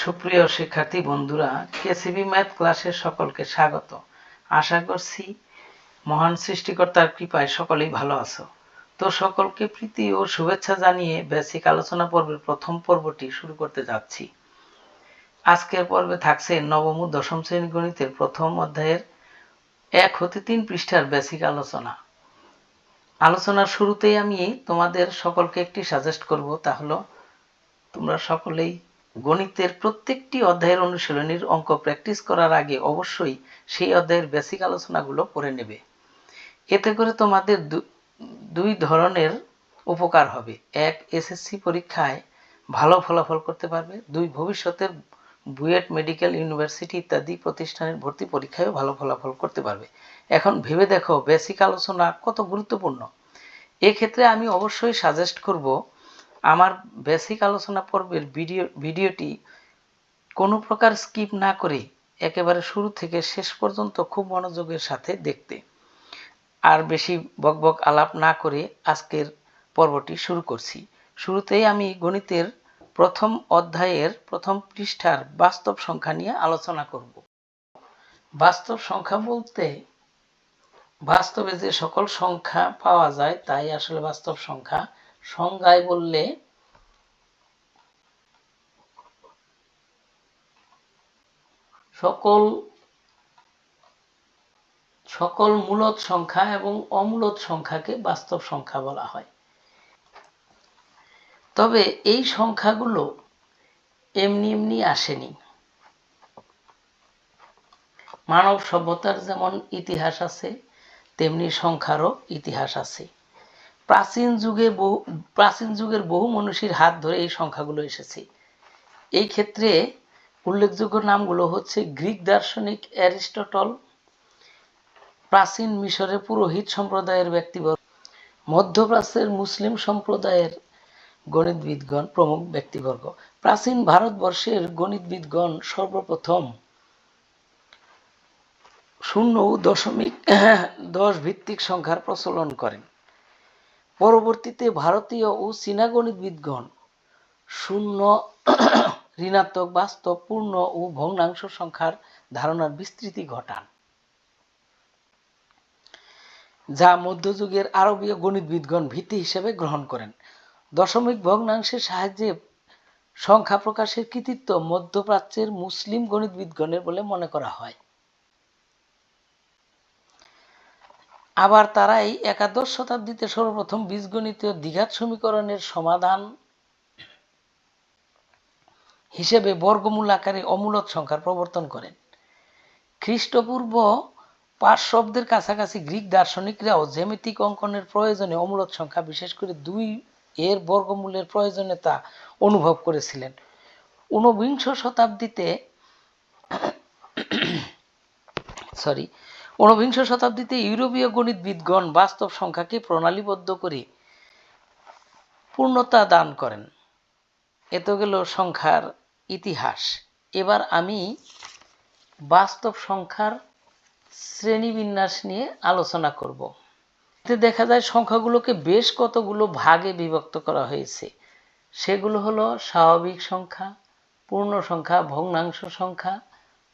সুপ্রিয় শিক্ষার্থী বন্ধুরা, কেসিবি ম্যাথ ক্লাসে সকলকে স্বাগত। আশা করছি মহান সৃষ্টিকর্তার কৃপায় সকলেই ভালো আছো। তো সকলকে প্রীতি ও শুভেচ্ছা জানিয়ে বেসিক আলোচনা পর্বের প্রথম পর্বটি শুরু করতে যাচ্ছি। আজকের পর্বে থাকছে নবম ও দশম শ্রেণী গণিতের প্রথম অধ্যায়ের 1 হতে 3 পৃষ্ঠার বেসিক আলোচনা। আলোচনার শুরুতেই আমি তোমাদের সকলকে একটি সাজেস্ট করব, তা হলো তোমরা সকলেই গণিতের প্রত্যেকটি অধ্যায়ের অনুশীলনীর অঙ্ক প্র্যাকটিস করার আগে অবশ্যই সেই অধ্যায়ের বেসিক আলোচনাগুলো পড়ে নেবে। এতে করে তোমাদের দুই ধরনের উপকার হবে: এক, এসএসসি পরীক্ষায় ভালো ফলাফল করতে পারবে; দুই, ভবিষ্যতের বুয়েট, মেডিকেল, ইউনিভার্সিটি ইত্যাদি প্রতিষ্ঠানের ভর্তি পরীক্ষায়ও ভালো ফলাফল করতে পারবে। এখন ভেবে দেখো বেসিক আলোচনা কত গুরুত্বপূর্ণ। এক্ষেত্রে আমি অবশ্যই সাজেস্ট করব আমার বেসিক আলোচনা পর্বের ভিডিওটি কোনো প্রকার স্কিপ না করে একেবারে শুরু থেকে শেষ পর্যন্ত খুব মনোযোগের সাথে দেখতে। আর বেশি বকবক আলাপ না করে আজকের পর্বটি শুরু করছি। শুরুতেই আমি গণিতের প্রথম অধ্যায়ের প্রথম পৃষ্ঠার বাস্তব সংখ্যা নিয়ে আলোচনা করব। বাস্তব সংখ্যা বলতে বাস্তবে যে সকল সংখ্যা পাওয়া যায় তাই আসলে বাস্তব সংখ্যা। সংজ্ঞায় বললে সকল মূলদ সংখ্যা এবং অমূলদ সংখ্যাকে বাস্তব সংখ্যা বলা হয়। তবে এই সংখ্যাগুলো এমনি এমনি আসেনি। মানব সভ্যতার যেমন ইতিহাস আছে তেমনি সংখ্যারও ইতিহাস আছে। প্রাচীন যুগের বহু মনীষীর হাত ধরে এই সংখ্যাগুলো এসেছে। এই ক্ষেত্রে উল্লেখযোগ্য নামগুলো হচ্ছে গ্রিক দার্শনিক অ্যারিস্টটল, প্রাচীন মিশরের পুরোহিত সম্প্রদায়ের ব্যক্তিবর্গ, মধ্যপ্রাচ্যের মুসলিম সম্প্রদায়ের গণিতবিদগণ প্রমুখ ব্যক্তিবর্গ। প্রাচীন ভারতবর্ষের গণিতবিদগণ সর্বপ্রথম 0 ও 0.10 ভিত্তিক সংখ্যার প্রচলন করেন। পরবর্তীতে ভারতীয় ও চীনা গণিতবিদগণ 0, ঋণাত্মক, বাস্তব, পূর্ণ ও ভগ্নাংশ সংখ্যার ধারণার বিস্তৃতি ঘটান, যা মধ্যযুগের আরবীয় গণিতবিদগণ ভিত্তি হিসেবে গ্রহণ করেন। দশমিক ভগ্নাংশের সাহায্যে সংখ্যা প্রকাশের কৃতিত্ব মধ্যপ্রাচ্যের মুসলিম গণিতবিদগণের বলে মনে করা হয়। আবার তারাই একাদশ শতাব্দীতে সর্বপ্রথম বীজগণিতীয় দ্বিঘাত সমীকরণের সমাধান হিসেবে বর্গমূল আকারে অমূলদ সংখ্যার প্রবর্তন করেন। খ্রিস্টপূর্ব 500 কাছাকাছি গ্রিক দার্শনিকরাও জ্যামিতিক অঙ্কনের প্রয়োজনে অমূলদ সংখ্যা, বিশেষ করে 2 এর বর্গমূলের প্রয়োজনীয়তা অনুভব করেছিলেন। ঊনবিংশ শতাব্দীতে ইউরোপীয় গণিতবিদগণ বাস্তব সংখ্যাকে প্রণালীবদ্ধ করে পূর্ণতা দান করেন। এত গেল সংখ্যার ইতিহাস। এবার আমি বাস্তব সংখ্যার শ্রেণীবিন্যাস নিয়ে আলোচনা করব। এতে দেখা যায় সংখ্যাগুলোকে বেশ কতগুলো ভাগে বিভক্ত করা হয়েছে। সেগুলো হলো স্বাভাবিক সংখ্যা, পূর্ণ সংখ্যা, ভগ্নাংশ সংখ্যা,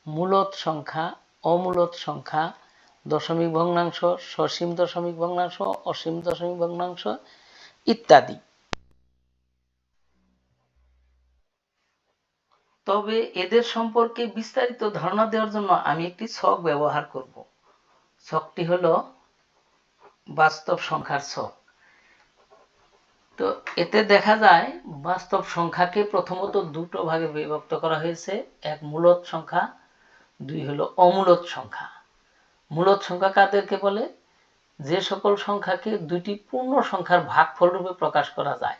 মূলদ সংখ্যা, অমূলদ সংখ্যা, দশমিক ভগ্নাংশ, সসীম দশমিক ভগ্নাংশ, অসীম দশমিক ভগ্নাংশ ইত্যাদি। তবে এদের সম্পর্কে বিস্তারিত ধারণা দেওয়ার জন্য আমি একটি ছক ব্যবহার করব। ছকটি হলো বাস্তব সংখ্যার ছক। তো এতে দেখা যায় বাস্তব সংখ্যাকে প্রথমত দুটো ভাগে বিভক্ত করা হয়েছে: এক, মূলদ সংখ্যা; 2 হলো অমূলদ সংখ্যা। মূলদ সংখ্যা কাদেরকে বলে? যে সকল সংখ্যাকে দুটি পূর্ণ সংখ্যার ভাগফল রূপে প্রকাশ করা যায়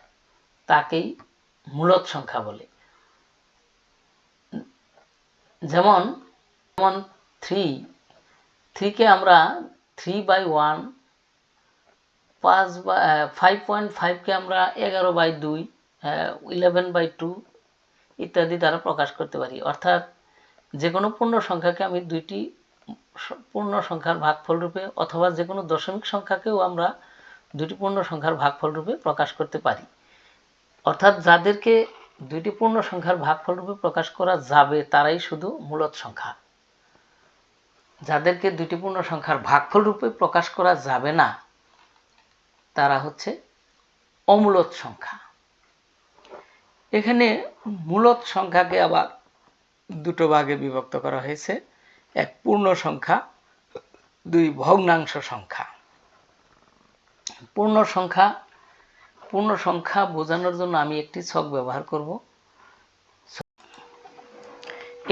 তাকেই মূলদ সংখ্যা বলে। যেমন 3 কে আমরা 3/1, 5.5 কে আমরা 11/2, 11/2 ইত্যাদি দ্বারা প্রকাশ করতে পারি। অর্থাৎ যে কোনো পূর্ণ সংখ্যাকে আমি দুইটি পূর্ণ সংখ্যার ভাগফল রূপে, অথবা যে কোনো দশমিক সংখ্যাকেও আমরা দুটি পূর্ণ সংখ্যার ভাগফল রূপে প্রকাশ করতে পারি। অর্থাৎ যাদেরকে দুইটি পূর্ণ সংখ্যার ভাগফল রূপে প্রকাশ করা যাবে তারাই শুধু মূলদ সংখ্যা। যাদেরকে দুইটি পূর্ণ সংখ্যার ভাগফল রূপে প্রকাশ করা যাবে না তারা হচ্ছে অমূলদ সংখ্যা। এখানে মূলদ সংখ্যাকে আবার দুটো ভাগে বিভক্ত করা হয়েছে, এক পূর্ণ সংখ্যা, দুই ভগ্নাংশ সংখ্যা। পূর্ণ সংখ্যা বোঝানোর জন্য আমি একটি ছক ব্যবহার করব।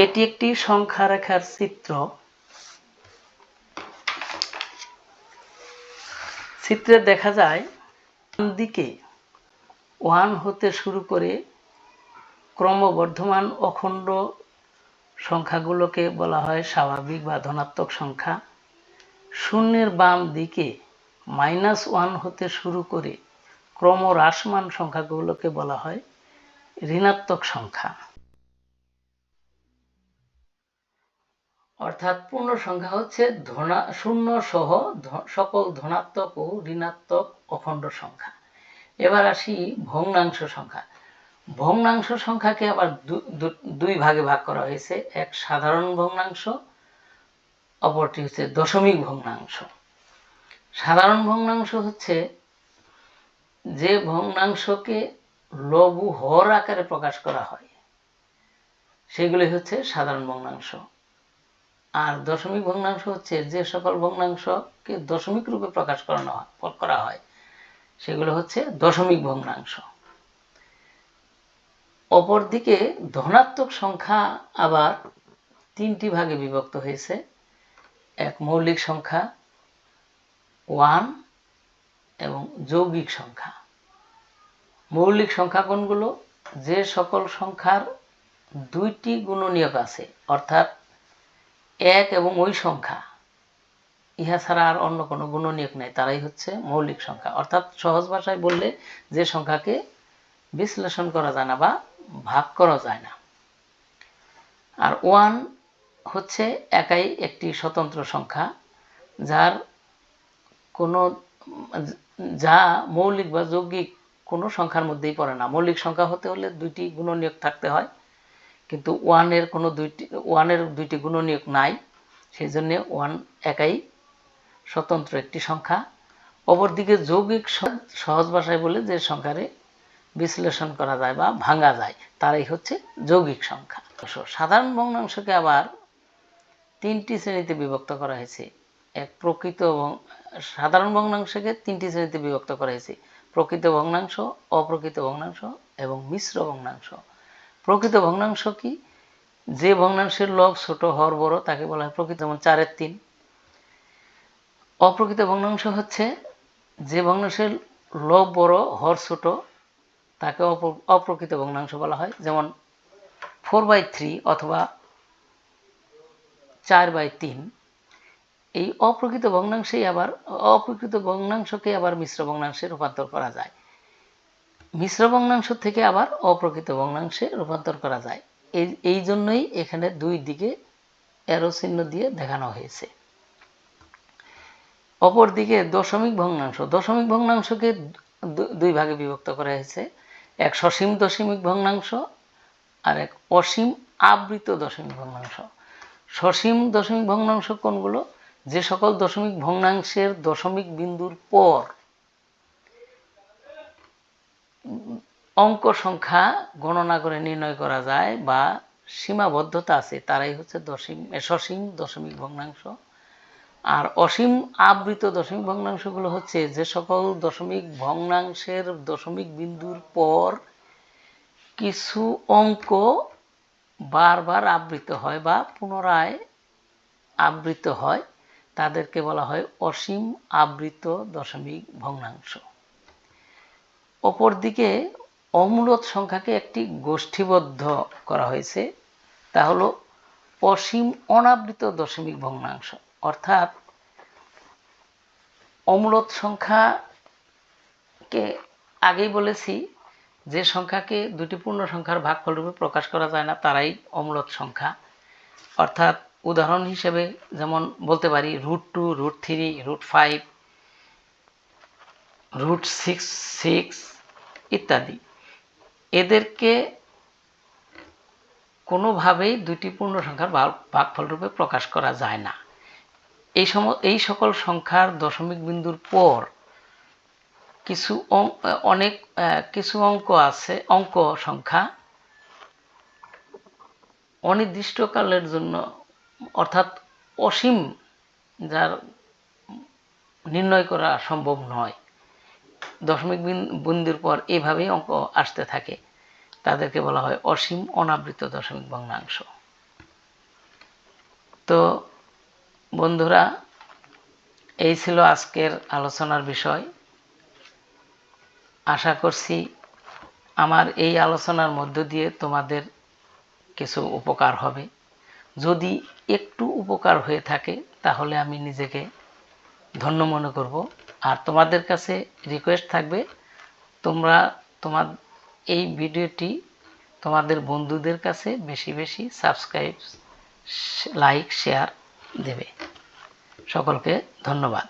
এটি একটি সংখ্যা রেখার চিত্র। চিত্রে দেখা যায় দিকে 1 হতে শুরু করে ক্রমবর্ধমান অখণ্ড সংখ্যাগুলোকে বলা হয় স্বাভাবিক বা ধনাত্মক সংখ্যা। শূন্যের বাম দিকে -1 হতে শুরু করে ক্রমহ্রাসমান সংখ্যাগুলোকে বলা হয় ঋণাত্মক সংখ্যা। অর্থাৎ পূর্ণ সংখ্যা হচ্ছে শূন্য সহ সকল ধনাত্মক ও ঋণাত্মক অখণ্ড সংখ্যা। এবার আসি ভগ্নাংশ সংখ্যা। ভগ্নাংশ সংখ্যাকে আবার দুই ভাগে ভাগ করা হয়েছে, এক সাধারণ ভগ্নাংশ, অপরটি হচ্ছে দশমিক ভগ্নাংশ। সাধারণ ভগ্নাংশ হচ্ছে যে ভগ্নাংশকে লঘু হর আকারে প্রকাশ করা হয় সেগুলি হচ্ছে সাধারণ ভগ্নাংশ। আর দশমিক ভগ্নাংশ হচ্ছে যে সকল ভগ্নাংশকে দশমিক রূপে প্রকাশ করা হয় সেগুলো হচ্ছে দশমিক ভগ্নাংশ। অপরদিকে ধনাত্মক সংখ্যা আবার তিনটি ভাগে বিভক্ত হয়েছে, এক মৌলিক সংখ্যা 1 এবং যৌগিক সংখ্যা। মৌলিক সংখ্যা কোনগুলো? যে সকল সংখ্যার দুইটি গুণনীয়ক আছে, অর্থাৎ এক এবং ওই সংখ্যা, ইহা ছাড়া আর অন্য কোনো গুণনীয়ক নেই, তারাই হচ্ছে মৌলিক সংখ্যা। অর্থাৎ সহজ ভাষায় বললে যে সংখ্যাকে বিশ্লেষণ করা যায় না বা ভাগ করা যায় না। আর 1 হচ্ছে একাই একটি স্বতন্ত্র সংখ্যা যা মৌলিক বা যৌগিক কোনো সংখ্যার মধ্যেই পড়ে না। মৌলিক সংখ্যা হতে হলে দুইটি গুণনীয়ক থাকতে হয়, কিন্তু 1 এর দুইটি গুণনীয়ক নাই, সেই জন্য 1 একাই স্বতন্ত্র একটি সংখ্যা। অপরদিকে যৌগিক সহজ ভাষায় বলে যে সংখ্যারে বিশ্লেষণ করা যায় বা ভাঙা যায় তারাই হচ্ছে যৌগিক সংখ্যা। সাধারণ ভগ্নাংশকে আবার তিনটি শ্রেণীতে বিভক্ত করা হয়েছে। সাধারণ ভগ্নাংশকে তিনটি শ্রেণীতে বিভক্ত করা হয়েছে: প্রকৃত ভগ্নাংশ, অপ্রকৃত ভগ্নাংশ এবং মিশ্র ভগ্নাংশ। প্রকৃত ভগ্নাংশ কি? যে ভগ্নাংশের লব ছোট হর বড় তাকে বলা হয় প্রকৃত, যেমন 4/3। অপ্রকৃত ভগ্নাংশ হচ্ছে যে ভগ্নাংশের লব বড় হর ছোট তাকে অপ্রকৃত ভগ্নাংশ বলা হয়, যেমন 4/3 অথবা 4/3। এই অপ্রকৃত ভগ্নাংশকে আবার মিশ্র ভগ্নাংশে রূপান্তর করা যায়। মিশ্র ভগ্নাংশ থেকে আবার অপ্রকৃত ভগ্নাংশে রূপান্তর করা যায়। এই জন্যই এখানে দুই দিকে অ্যারো চিহ্ন দিয়ে দেখানো হয়েছে। অপরদিকে দশমিক ভগ্নাংশকে দুই ভাগে বিভক্ত করা হয়েছে, এক সসীম দশমিক ভগ্নাংশ আর এক অসীম আবৃত দশমিক ভগ্নাংশ। সসীম দশমিক ভগ্নাংশ কোনগুলো? যে সকল দশমিক ভগ্নাংশের দশমিক বিন্দুর পর অঙ্ক সংখ্যা গণনা করে নির্ণয় করা যায় বা সীমাবদ্ধতা আছে তারাই হচ্ছে সসীম দশমিক ভগ্নাংশ। আর অসীম আবৃত দশমিক ভগ্নাংশগুলো হচ্ছে যে সকল দশমিক ভগ্নাংশের দশমিক বিন্দুর পর কিছু অঙ্ক বারবার আবৃত হয় বা পুনরায় আবৃত হয়, তাদেরকে বলা হয় অসীম আবৃত দশমিক ভগ্নাংশ। অপরদিকে অমূলদ সংখ্যাকে একটি গোষ্ঠীবদ্ধ করা হয়েছে, তা হলো অসীম অনাবৃত দশমিক ভগ্নাংশ। অর্থাৎ অমূলদ সংখ্যাকে আগেই বলেছি যে সংখ্যাকে দুটি পূর্ণ সংখ্যার ভাগফল রূপে প্রকাশ করা যায় না তারাই অমূলদ সংখ্যা। অর্থাৎ উদাহরণ হিসেবে যেমন বলতে পারি √2, √3, √5, √6 ইত্যাদি। এদেরকে কোনোভাবেই দুইটি পূর্ণ সংখ্যার ভাগফল রূপে প্রকাশ করা যায় না। এই সকল সংখ্যার দশমিক বিন্দুর পর কিছু অঙ্ক সংখ্যা অনির্দিষ্টকালের জন্য অর্থাৎ অসীম, যার নির্ণয় করা সম্ভব নয়, দশমিক বিন্দুর পর এভাবেই অঙ্ক আসতে থাকে, তাদেরকে বলা হয় অসীম অনাবৃত দশমিক ভগ্নাংশ। তো বন্ধুরা, এই ছিল আজকের আলোচনার বিষয়। আশা করছি আমার এই আলোচনার মধ্য দিয়ে তোমাদের কিছু উপকার হবে। যদি একটু উপকার হয়ে থাকে তাহলে আমি নিজেকে ধন্য মনে করব। আর তোমাদের কাছে রিকোয়েস্ট থাকবে, তোমরা এই ভিডিওটি তোমাদের বন্ধুদের কাছে বেশি বেশি সাবস্ক্রাইব, লাইক, শেয়ার দেবে। সকলকে ধন্যবাদ।